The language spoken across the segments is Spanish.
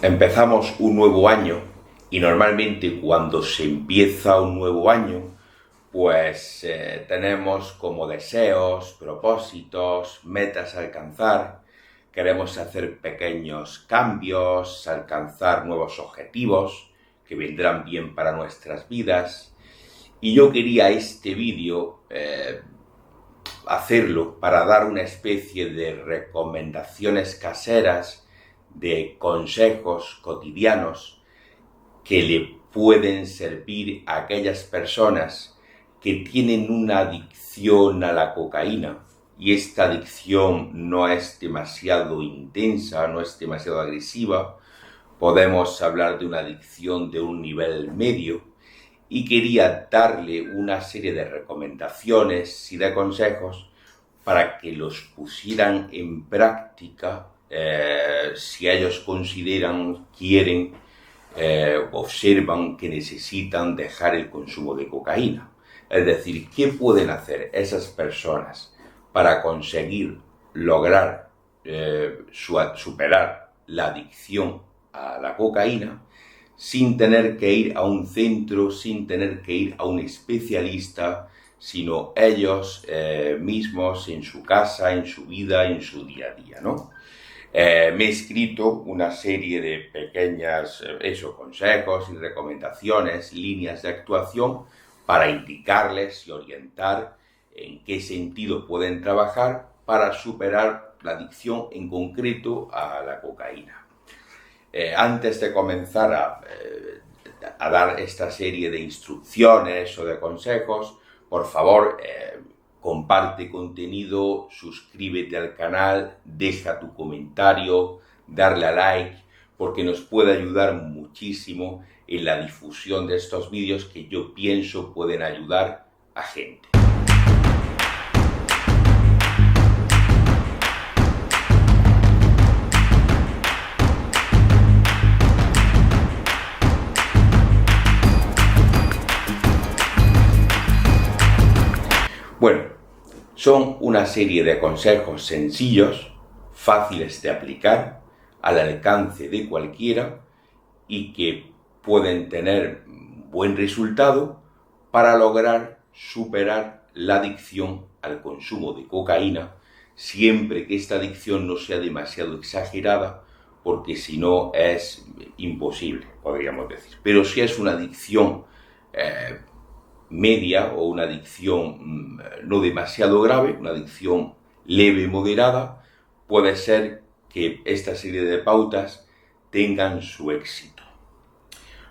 Empezamos un nuevo año y normalmente cuando se empieza un nuevo año, pues tenemos como deseos, propósitos, metas a alcanzar, queremos hacer pequeños cambios, alcanzar nuevos objetivos que vendrán bien para nuestras vidas. Y yo quería este vídeo hacerlo para dar una especie de recomendaciones caseras, de consejos cotidianos que le pueden servir a aquellas personas que tienen una adicción a la cocaína y esta adicción no es demasiado intensa, no es demasiado agresiva. Podemos hablar de una adicción de un nivel medio y quería darle una serie de recomendaciones y de consejos para que los pusieran en práctica si ellos consideran, quieren, observan que necesitan dejar el consumo de cocaína. Es decir, ¿qué pueden hacer esas personas para conseguir lograr superar la adicción a la cocaína sin tener que ir a un centro, sin tener que ir a un especialista, sino ellos mismos en su casa, en su vida, en su día a día, ¿no? Me he escrito una serie de pequeñas consejos y recomendaciones, líneas de actuación para indicarles y orientar en qué sentido pueden trabajar para superar la adicción en concreto a la cocaína. Antes de comenzar a dar esta serie de instrucciones o de consejos, por favor, comparte contenido, suscríbete al canal, deja tu comentario, darle a like, porque nos puede ayudar muchísimo en la difusión de estos vídeos que yo pienso pueden ayudar a gente. Bueno, son una serie de consejos sencillos, fáciles de aplicar, al alcance de cualquiera y que pueden tener buen resultado para lograr superar la adicción al consumo de cocaína, siempre que esta adicción no sea demasiado exagerada, porque si no es imposible, podríamos decir. Pero si es una adicción media o una adicción no demasiado grave, una adicción leve y moderada, puede ser que esta serie de pautas tengan su éxito.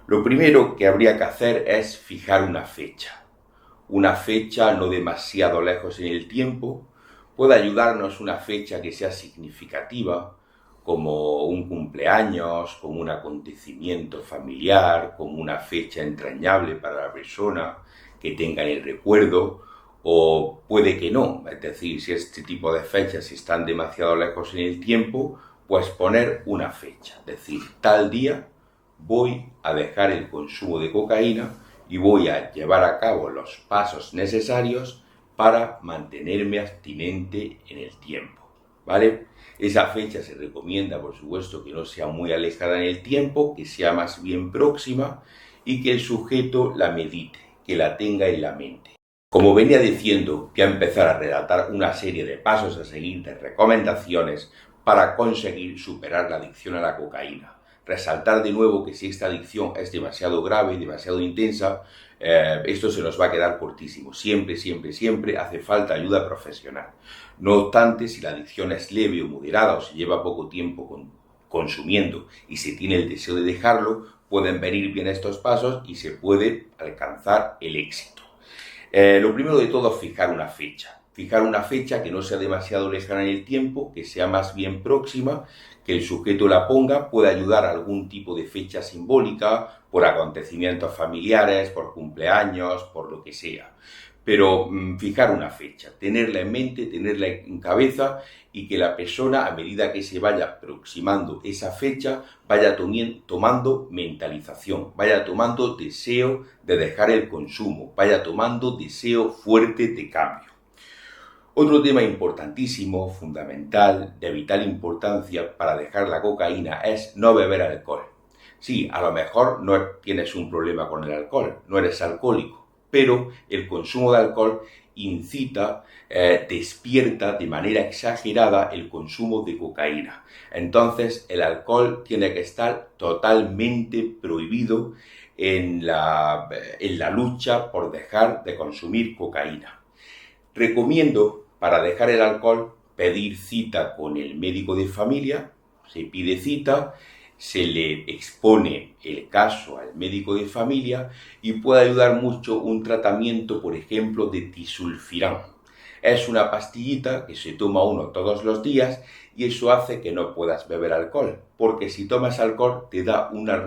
Lo primero que habría que hacer es fijar una fecha no demasiado lejos en el tiempo. Puede ayudarnos una fecha que sea significativa, como un cumpleaños, como un acontecimiento familiar, como una fecha entrañable para la persona que tenga el recuerdo, o puede que no, es decir, si este tipo de fechas están demasiado lejos en el tiempo, pues poner una fecha, es decir, tal día voy a dejar el consumo de cocaína y voy a llevar a cabo los pasos necesarios para mantenerme abstinente en el tiempo, ¿vale? Esa fecha se recomienda, por supuesto, que no sea muy alejada en el tiempo, que sea más bien próxima y que el sujeto la medite, que la tenga en la mente. Como venía diciendo, voy a empezar a relatar una serie de pasos a seguir, de recomendaciones para conseguir superar la adicción a la cocaína. Resaltar de nuevo que si esta adicción es demasiado grave, demasiado intensa, esto se nos va a quedar cortísimo. Siempre hace falta ayuda profesional. No obstante, si la adicción es leve o moderada o se lleva poco tiempo consumiendo y se tiene el deseo de dejarlo, pueden venir bien estos pasos y se puede alcanzar el éxito. Lo primero de todo es fijar una fecha. Fijar una fecha que no sea demasiado lejana en el tiempo, que sea más bien próxima, que el sujeto la ponga, puede ayudar a algún tipo de fecha simbólica, por acontecimientos familiares, por cumpleaños, por lo que sea. Pero fijar una fecha, tenerla en mente, tenerla en cabeza y que la persona, a medida que se vaya aproximando esa fecha, vaya tomando mentalización, vaya tomando deseo de dejar el consumo, vaya tomando deseo fuerte de cambio. Otro tema importantísimo, fundamental, de vital importancia para dejar la cocaína es no beber alcohol. Sí, a lo mejor no tienes un problema con el alcohol, no eres alcohólico, pero el consumo de alcohol incita, despierta de manera exagerada el consumo de cocaína. Entonces, el alcohol tiene que estar totalmente prohibido en la lucha por dejar de consumir cocaína. Recomiendo, para dejar el alcohol, pedir cita con el médico de familia. Se pide cita, se le expone el caso al médico de familia y puede ayudar mucho un tratamiento, por ejemplo, de disulfiram. Es una pastillita que se toma uno todos los días y eso hace que no puedas beber alcohol, porque si tomas alcohol te da una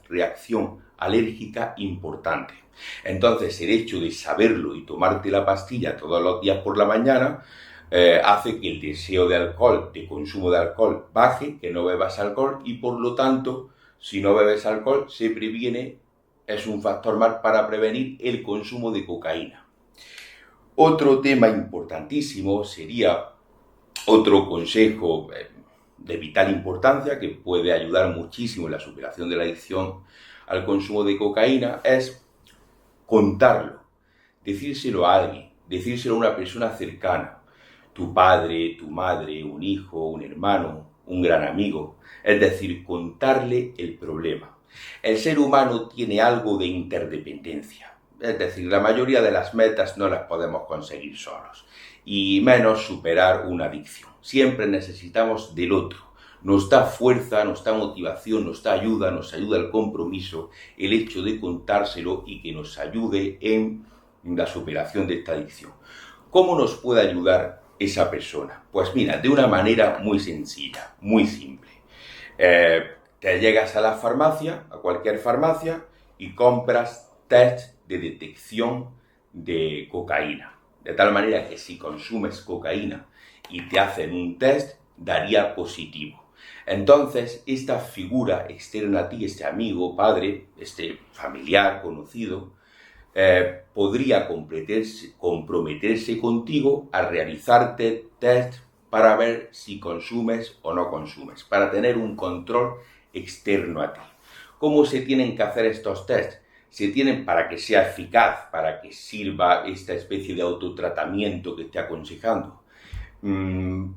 reacción alérgica importante. Entonces, el hecho de saberlo y tomarte la pastilla todos los días por la mañana hace que el deseo de alcohol, de consumo de alcohol, baje, que no bebas alcohol y por lo tanto, si no bebes alcohol, se previene, es un factor más para prevenir el consumo de cocaína. Otro tema importantísimo sería otro consejo de vital importancia que puede ayudar muchísimo en la superación de la adicción al consumo de cocaína es contarlo, decírselo a alguien, decírselo a una persona cercana, tu padre, tu madre, un hijo, un hermano, un gran amigo, es decir, contarle el problema. El ser humano tiene algo de interdependencia, es decir, la mayoría de las metas no las podemos conseguir solos, y menos superar una adicción. Siempre necesitamos del otro. Nos da fuerza, nos da motivación, nos ayuda el compromiso, el hecho de contárselo y que nos ayude en la superación de esta adicción. ¿Cómo nos puede ayudar esa persona? Pues mira, de una manera muy sencilla, muy simple. Te llegas a la farmacia, a cualquier farmacia, y compras test de detección de cocaína. De tal manera que si consumes cocaína y te hacen un test, daría positivo. Entonces, esta figura externa a ti, este amigo, padre, este familiar, conocido, podría comprometerse contigo a realizarte test para ver si consumes o no consumes, para tener un control externo a ti. ¿Cómo se tienen que hacer estos tests? Se tienen para que sea eficaz, para que sirva esta especie de autotratamiento que esté aconsejando.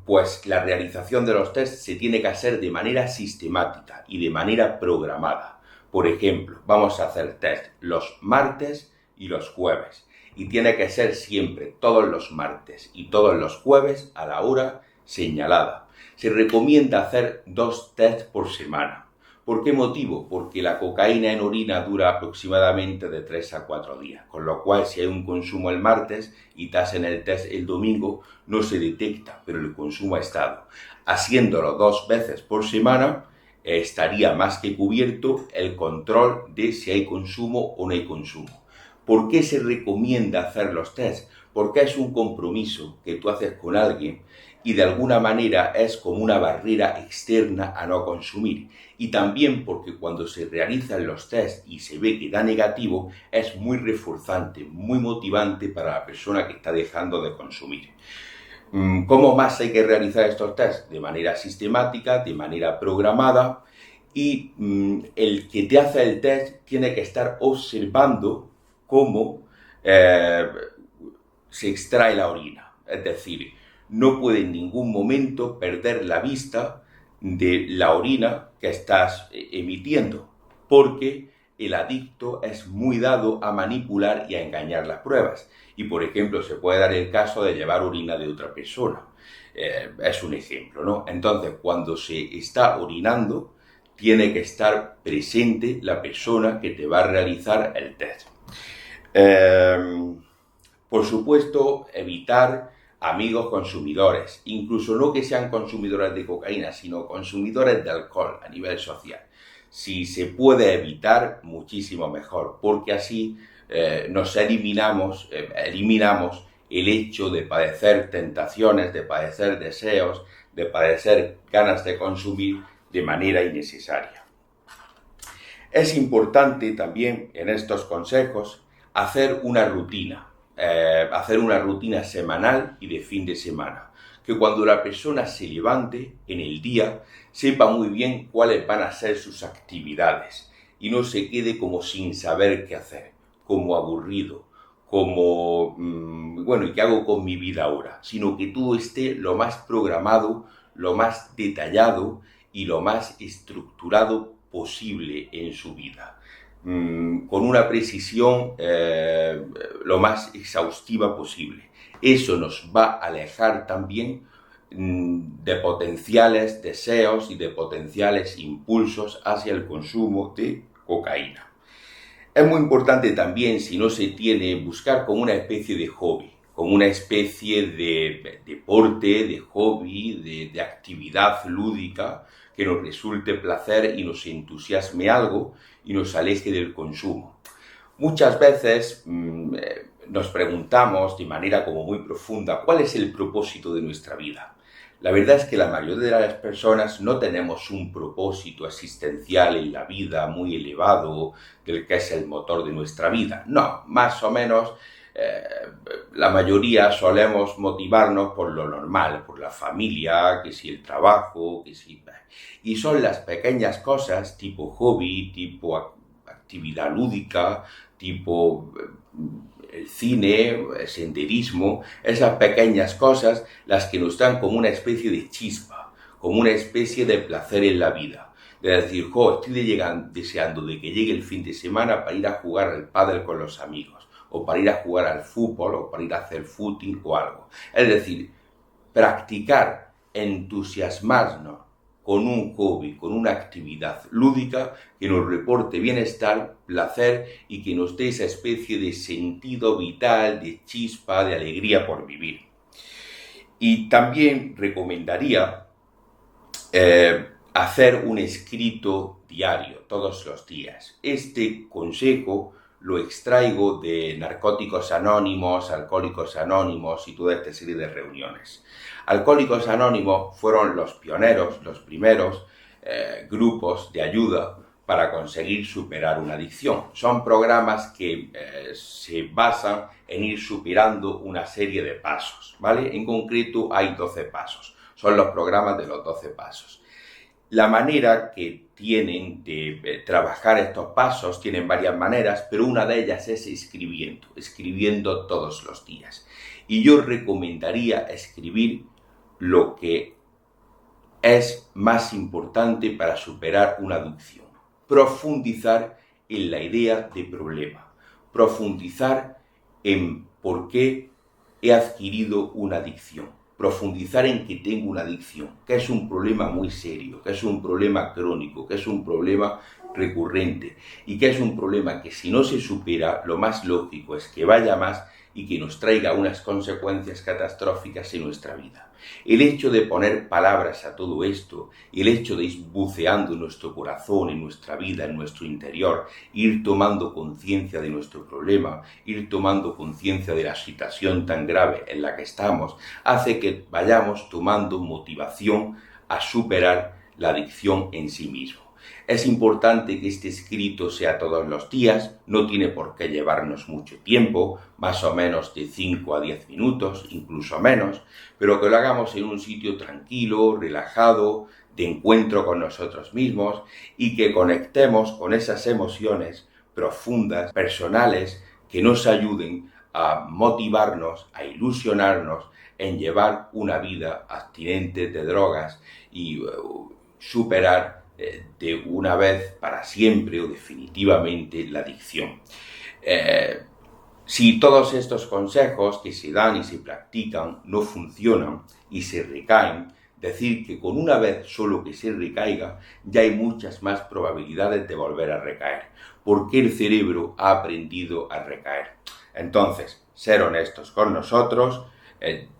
Pues la realización de los tests se tiene que hacer de manera sistemática y de manera programada. Por ejemplo, vamos a hacer test los martes y los jueves. Y tiene que ser siempre todos los martes y todos los jueves a la hora señalada. Se recomienda hacer 2 tests por semana. ¿Por qué motivo? Porque la cocaína en orina dura aproximadamente de 3 a 4 días, con lo cual si hay un consumo el martes y te hacen el test el domingo, no se detecta, pero el consumo ha estado. Haciéndolo 2 veces por semana, estaría más que cubierto el control de si hay consumo o no hay consumo. ¿Por qué se recomienda hacer los tests? Porque es un compromiso que tú haces con alguien y de alguna manera es como una barrera externa a no consumir. Y también porque cuando se realizan los tests y se ve que da negativo, es muy reforzante, muy motivante para la persona que está dejando de consumir. ¿Cómo más hay que realizar estos tests? De manera sistemática, de manera programada, y el que te hace el test tiene que estar observando cómo se extrae la orina. Es decir, no puede en ningún momento perder la vista de la orina que estás emitiendo, porque el adicto es muy dado a manipular y a engañar las pruebas. Y, por ejemplo, se puede dar el caso de llevar orina de otra persona. Es un ejemplo, ¿no? Entonces, cuando se está orinando, tiene que estar presente la persona que te va a realizar el test. Por supuesto, evitar amigos consumidores, incluso no que sean consumidores de cocaína, sino consumidores de alcohol a nivel social. Si se puede evitar, muchísimo mejor, porque así nos eliminamos el hecho de padecer tentaciones, de padecer deseos, de padecer ganas de consumir de manera innecesaria. Es importante también en estos consejos hacer una rutina, hacer una rutina semanal y de fin de semana. Que cuando la persona se levante en el día, sepa muy bien cuáles van a ser sus actividades y no se quede como sin saber qué hacer, como aburrido, como, bueno, ¿y qué hago con mi vida ahora? Sino que todo esté lo más programado, lo más detallado y lo más estructurado posible en su vida. Con una precisión lo más exhaustiva posible. Eso nos va a alejar también de potenciales deseos y de potenciales impulsos hacia el consumo de cocaína. Es muy importante también, si no se tiene, buscar como una especie de hobby, como una especie de deporte, de hobby, de actividad lúdica que nos resulte placer y nos entusiasme algo y nos aleje del consumo. Muchas veces nos preguntamos de manera como muy profunda cuál es el propósito de nuestra vida. La verdad es que la mayoría de las personas no tenemos un propósito existencial en la vida muy elevado, del que es el motor de nuestra vida. No, más o menos la mayoría solemos motivarnos por lo normal, por la familia, que si el trabajo, que si... Y son las pequeñas cosas, tipo hobby, tipo actividad lúdica, tipo el cine, el senderismo, esas pequeñas cosas las que nos dan como una especie de chispa, como una especie de placer en la vida. De decir, estoy deseando de que llegue el fin de semana para ir a jugar al pádel con los amigos, o para ir a jugar al fútbol, o para ir a hacer footing o algo. Es decir, practicar, entusiasmarnos con un hobby, con una actividad lúdica que nos reporte bienestar, placer y que nos dé esa especie de sentido vital, de chispa, de alegría por vivir. Y también recomendaría hacer un escrito diario, todos los días. Este consejo lo extraigo de Narcóticos Anónimos, Alcohólicos Anónimos y toda esta serie de reuniones. Alcohólicos Anónimos fueron los pioneros, los primeros grupos de ayuda para conseguir superar una adicción. Son programas que se basan en ir superando una serie de pasos, ¿vale? En concreto hay 12 pasos. Son los programas de los 12 pasos. La manera que tienen de trabajar estos pasos, tienen varias maneras, pero una de ellas es escribiendo todos los días. Y yo recomendaría escribir lo que es más importante para superar una adicción. Profundizar en la idea de problema. Profundizar en por qué he adquirido una adicción. Profundizar en que tengo una adicción, que es un problema muy serio, que es un problema crónico, que es un problema recurrente y que es un problema que si no se supera, lo más lógico es que vaya más y que nos traiga unas consecuencias catastróficas en nuestra vida. El hecho de poner palabras a todo esto, el hecho de ir buceando en nuestro corazón, en nuestra vida, en nuestro interior, ir tomando conciencia de nuestro problema, ir tomando conciencia de la situación tan grave en la que estamos, hace que vayamos tomando motivación a superar la adicción en sí mismo. Es importante que este escrito sea todos los días, no tiene por qué llevarnos mucho tiempo, más o menos de 5 a 10 minutos, incluso menos, pero que lo hagamos en un sitio tranquilo, relajado, de encuentro con nosotros mismos y que conectemos con esas emociones profundas, personales, que nos ayuden a motivarnos, a ilusionarnos en llevar una vida abstinente de drogas y superar de una vez para siempre o definitivamente la adicción. Si todos estos consejos que se dan y se practican no funcionan y se recaen, decir que con una vez solo que se recaiga ya hay muchas más probabilidades de volver a recaer, porque el cerebro ha aprendido a recaer. Entonces, ser honestos con nosotros,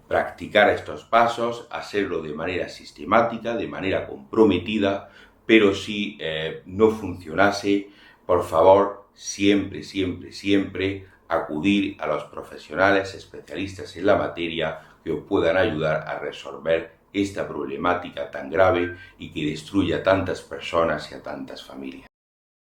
practicar estos pasos, hacerlo de manera sistemática, de manera comprometida, pero si no funcionase, por favor, siempre, siempre, siempre acudir a los profesionales especialistas en la materia que os puedan ayudar a resolver esta problemática tan grave y que destruye a tantas personas y a tantas familias.